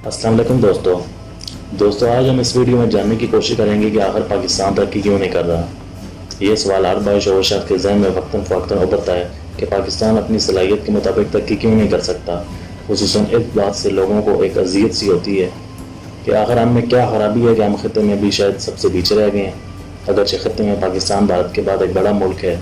السلام علیکم دوستوں آج ہم اس ویڈیو میں جاننے کی کوشش کریں گے کہ آخر پاکستان ترقی کیوں نہیں کر رہا۔ یہ سوال ہر باعث و شخص کے ذہن میں وقتاً فوقتاً ابھرتا ہے کہ پاکستان اپنی صلاحیت کے مطابق ترقی کیوں نہیں کر سکتا۔ خصوصاً اس بات سے لوگوں کو ایک اذیت سی ہوتی ہے کہ آخر ہم میں کیا خرابی ہے کہ ہم خطے میں بھی شاید سب سے پیچھے رہ گئے ہیں۔ اگرچہ خطے میں پاکستان بھارت کے بعد ایک بڑا ملک ہے،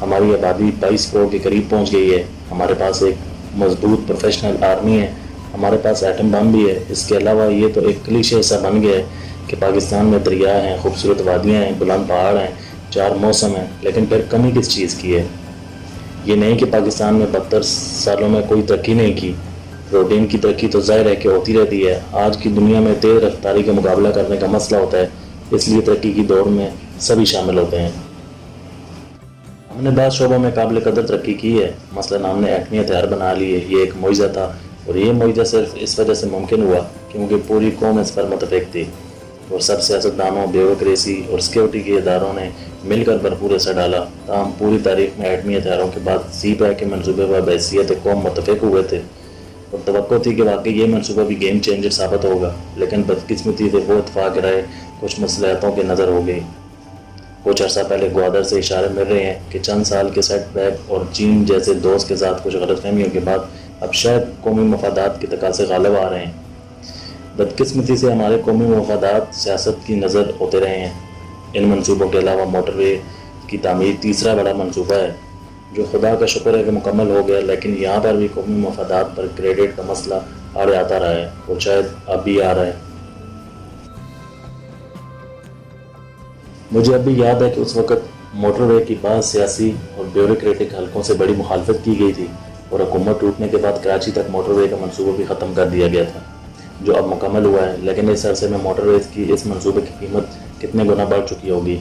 ہماری آبادی 22 کروڑ کے قریب پہنچ گئی ہے، ہمارے پاس ایک مضبوط پروفیشنل آرمی ہے، ہمارے پاس ایٹم بم بھی ہے۔ اس کے علاوہ یہ تو ایک کلیشے سا بن گیا ہے کہ پاکستان میں دریا ہیں، خوبصورت وادیاں ہیں، بلند پہاڑ ہیں، 4 موسم ہیں، لیکن پھر کمی کس چیز کی ہے؟ یہ نہیں کہ پاکستان میں 72 سالوں میں کوئی ترقی نہیں کی۔ روٹین کی ترقی تو ظاہر ہے کہ ہوتی رہتی ہے۔ آج کی دنیا میں تیز رفتاری کا مقابلہ کرنے کا مسئلہ ہوتا ہے، اس لیے ترقی کی دوڑ میں سبھی شامل ہوتے ہیں۔ ہم نے بعض شعبوں میں قابل قدر ترقی کی ہے، مثلاً ہم نے ایٹمی ہتھیار بنا لیے، یہ ایک معجزہ تھا، اور یہ معجزہ صرف اس وجہ سے ممکن ہوا کیونکہ پوری قوم اس پر متفق تھی، اور سب سیاستدانوں، بیوروکریسی اور سیکیورٹی کے اداروں نے مل کر بھرپور اثر ڈالا۔ تاہم پوری تاریخ میں ایٹمی ہتھیاروں کے بعد سی پیک کے منصوبے پر بحیثیت قوم متفق ہوئے تھے، اور توقع تھی کہ واقعی یہ منصوبہ بھی گیم چینجر ثابت ہوگا، لیکن بدقسمتی سے وہ اتفاق رائے کچھ مصلحتوں کے نظر ہو گئی۔ کچھ عرصہ پہلے گوادر سے اشارے مل رہے ہیں کہ چند سال کے سیٹ بیک اور چین جیسے دوست کے ساتھ کچھ غلط فہمیوں کے بعد اب شاید قومی مفادات کے تقاضے غالب آ رہے ہیں۔ بدقسمتی سے ہمارے قومی مفادات سیاست کی نظر ہوتے رہے ہیں۔ ان منصوبوں کے علاوہ موٹر وے کی تعمیر تیسرا بڑا منصوبہ ہے، جو خدا کا شکر ہے کہ مکمل ہو گیا، لیکن یہاں پر بھی قومی مفادات پر کریڈٹ کا مسئلہ آڑے آتا رہا ہے، اور شاید اب بھی آ رہا ہے۔ مجھے اب بھی یاد ہے کہ اس وقت موٹر وے کی بعض سیاسی اور بیوروکریٹک حلقوں سے بڑی مخالفت کی گئی تھی، اور حکومت ٹوٹنے کے بعد کراچی تک موٹر وے کا منصوبہ بھی ختم کر دیا گیا تھا، جو اب مکمل ہوا ہے، لیکن اس عرصے میں موٹر وے کی اس منصوبے کی قیمت کتنے گنا بڑھ چکی ہوگی۔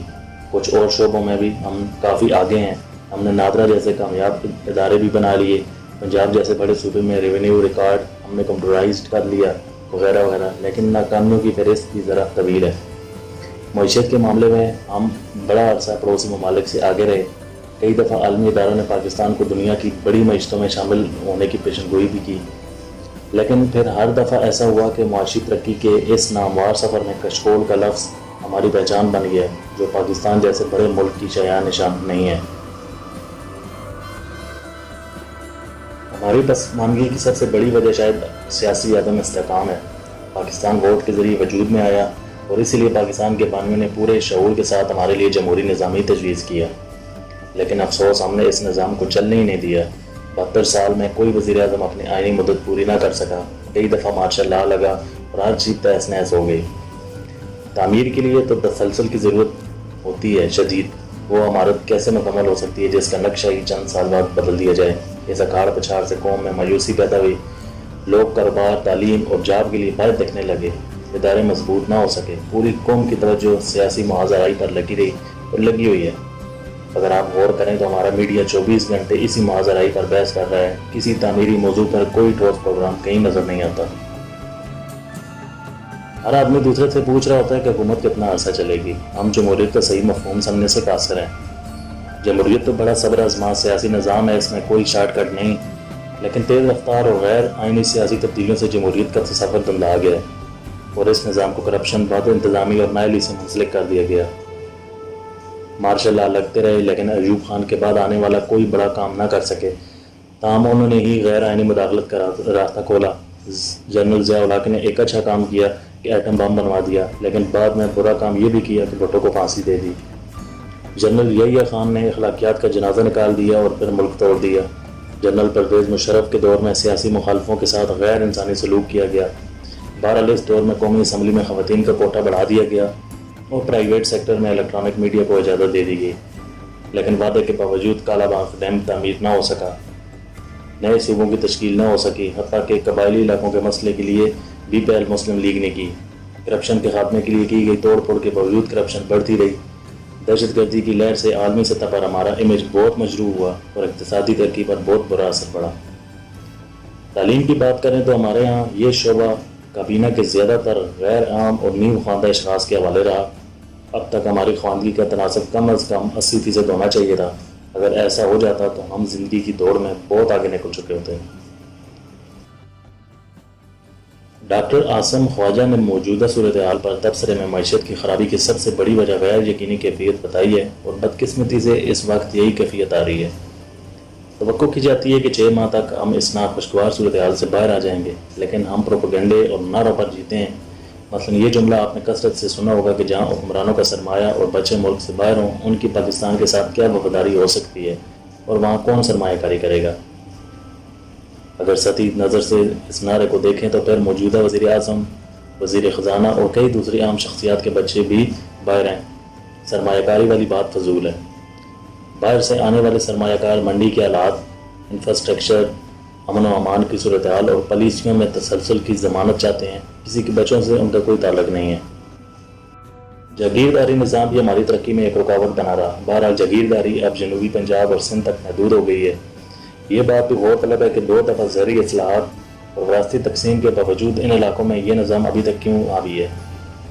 کچھ اور شعبوں میں بھی ہم کافی آگے ہیں۔ ہم نے نادرا جیسے کامیاب ادارے بھی بنا لیے، پنجاب جیسے بڑے صوبے میں ریونیو ریکارڈ ہم نے کمپیوٹرائزڈ کر لیا، وغیرہ وغیرہ، لیکن ناکامیوں کی فہرست بھی ذرا طویل ہے۔ معیشت کے معاملے میں ہم بڑا عرصہ پڑوسی ممالک سے آگے رہے۔ کئی دفعہ عالمی اداروں نے پاکستان کو دنیا کی بڑی معیشتوں میں شامل ہونے کی پیشن گوئی بھی کی، لیکن پھر ہر دفعہ ایسا ہوا کہ معاشی ترقی کے اس ناموار سفر میں کشکول کا لفظ ہماری پہچان بن گیا، جو پاکستان جیسے بڑے ملک کی شایان نشان نہیں ہے۔ ہماری پسماندگی کی سب سے بڑی وجہ شاید سیاسی عدم استحکام ہے۔ پاکستان ووٹ کے ذریعے وجود میں آیا، اور اسی لیے پاکستان کے بانیوں نے پورے شعور کے ساتھ ہمارے لیے جمہوری نظام ہی تجویز کیا، لیکن افسوس ہم نے اس نظام کو چلنے ہی نہیں دیا۔ 72 سال میں کوئی وزیر اعظم اپنی آئینی مدت پوری نہ کر سکا، کئی دفعہ مارشل لا لگا اور ہر چیز تہس نہس ہو گئی۔ تعمیر کے لیے تو تسلسل کی ضرورت ہوتی ہے شدید۔ وہ عمارت کیسے مکمل ہو سکتی ہے جس کا نقشہ ہی چند سال بعد بدل دیا جائے؟ اس اکھاڑ پچھاڑ سے قوم میں مایوسی پیدا ہوئی، لوگ کاروبار، تعلیم اور جاب کے لیے باہر دیکھنے لگے، ادارے مضبوط نہ ہو سکے، پوری قوم کی توجہ سیاسی محاذرائی پر لگی رہی اور لگی ہوئی ہے۔ اگر آپ غور کریں تو ہمارا میڈیا 24 گھنٹے اسی محاذرائی پر بحث کر رہا ہے، کسی تعمیری موضوع پر کوئی ٹھوس پروگرام کہیں نظر نہیں آتا۔ ہر آدمی دوسرے سے پوچھ رہا ہوتا ہے کہ حکومت کتنا عرصہ چلے گی۔ ہم جمہوریت کا صحیح مفہوم سمجھنے سے قاصر ہیں۔ جمہوریت تو بڑا صبر آزما سیاسی نظام ہے، اس میں کوئی شارٹ کٹ نہیں، لیکن تیز رفتار اور غیر آئینی سیاسی تبدیلیوں سے جمہوریت کا تصور دھندلا گیا ہے، اور اس نظام کو کرپشن، بد انتظامی اور نااہلی سے منسلک کر دیا گیا۔ مارشل لا لگتے رہے، لیکن ایوب خان کے بعد آنے والا کوئی بڑا کام نہ کر سکے، تاہم انہوں نے ہی غیر آئینی مداخلت کا راستہ کھولا۔ جنرل ضیاء الحق نے ایک اچھا کام کیا کہ ایٹم بم بنوا دیا، لیکن بعد میں برا کام یہ بھی کیا کہ بھٹو کو پھانسی دے دی۔ جنرل یحییٰ خان نے اخلاقیات کا جنازہ نکال دیا اور پھر ملک توڑ دیا۔ جنرل پرویز مشرف کے دور میں سیاسی مخالفوں کے ساتھ غیر انسانی سلوک کیا گیا۔ بہرحال اس دور میں قومی اسمبلی میں خواتین کا کوٹا بڑھا دیا گیا، اور پرائیویٹ سیکٹر میں الیکٹرانک میڈیا کو اجازت دے دی گئی، لیکن وعدے کے باوجود کالا باغ ڈیم تعمیر نہ ہو سکا، نئے صوبوں کی تشکیل نہ ہو سکی، حتیٰ کہ قبائلی علاقوں کے مسئلے کے لیے بھی پہل مسلم لیگ نے کی۔ کرپشن کے خاتمے کے لیے کی گئی توڑ پھوڑ کے باوجود کرپشن بڑھتی رہی۔ دہشت گردی کی لہر سے عالمی سطح پر ہمارا امیج بہت مجروح ہوا، اور اقتصادی ترقی پر بہت برا اثر پڑا۔ تعلیم کی بات کریں تو ہمارے ہاں یہ شعبہ کابینہ کے زیادہ تر غیر عام اور نیم خواندہ اشخاص کے حوالے رہا۔ اب تک ہماری خواندگی کا تناسب کم از کم 80% ہونا چاہیے تھا۔ اگر ایسا ہو جاتا تو ہم زندگی کی دوڑ میں بہت آگے نکل چکے ہوتے ہیں۔ ڈاکٹر عاصم خواجہ نے موجودہ صورتحال پر تبصرے میں معیشت کی خرابی کی سب سے بڑی وجہ غیر یقینی کیفیت بتائی ہے، اور بدقسمتی سے اس وقت یہی کیفیت آ رہی ہے۔ توقع کی جاتی ہے کہ 6 ماہ تک ہم اس ناخوشگوار صورتحال سے باہر آ جائیں گے، لیکن ہم پروپیگنڈے اور نعروں پر جیتے ہیں۔ مثلا یہ جملہ آپ نے کثرت سے سنا ہوگا کہ جہاں حکمرانوں کا سرمایہ اور بچے ملک سے باہر ہوں، ان کی پاکستان کے ساتھ کیا وفاداری ہو سکتی ہے، اور وہاں کون سرمایہ کاری کرے گا؟ اگر سطحی نظر سے اس نعرے کو دیکھیں تو پھر موجودہ وزیر اعظم، وزیر خزانہ اور کئی دوسری عام شخصیات کے بچے بھی باہر ہیں۔ سرمایہ کاری والی بات فضول ہے۔ باہر سے آنے والے سرمایہ کار منڈی کے حالات، انفراسٹرکچر، امن و امان کی صورتحال اور پالیسیوں میں تسلسل کی ضمانت چاہتے ہیں۔ کسی کے بچوں سے ان کا کوئی تعلق نہیں ہے۔ جاگیرداری نظام بھی ہماری ترقی میں ایک رکاوٹ بنا رہا۔ بہرحال جاگیرداری اب جنوبی پنجاب اور سندھ تک محدود ہو گئی ہے۔ یہ بات بھی غور طلب ہے کہ 2 دفعہ زرعی اصلاحات اور وراثتی تقسیم کے باوجود ان علاقوں میں یہ نظام ابھی تک کیوں حاوی ہے؟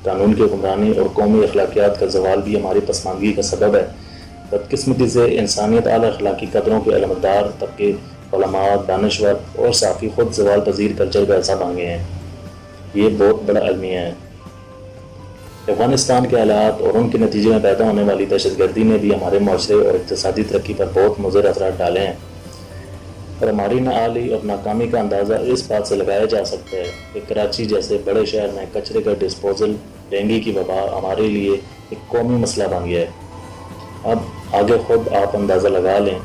قانون کی حکمرانی اور قومی اخلاقیات کا زوال بھی ہماری پسماندگی کا سبب ہے۔ بدقسمتی سے انسانیت اعلیٰ اخلاقی قدروں کے علمبردار طبقے، علماء، دانشور اور صحافی خود زوال پذیر کلچر کا حصہ بن گئے ہیں۔ یہ بہت بڑا المیہ ہے۔ افغانستان کے حالات اور ان کے نتیجے میں پیدا ہونے والی دہشت گردی نے بھی ہمارے معاشرے اور اقتصادی ترقی پر بہت مضر اثرات ڈالے ہیں، اور ہماری نااہلی اور ناکامی کا اندازہ اس بات سے لگایا جا سکتا ہے کہ کراچی جیسے بڑے شہر میں کچرے کا ڈسپوزل، ڈینگی کی وبا ہمارے لیے ایک قومی مسئلہ بن گیا ہے۔ اب آگے خود آپ اندازہ لگا لیں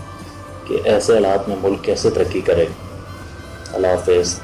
کہ ایسے حالات میں ملک کیسے ترقی کرے۔ اللہ حافظ۔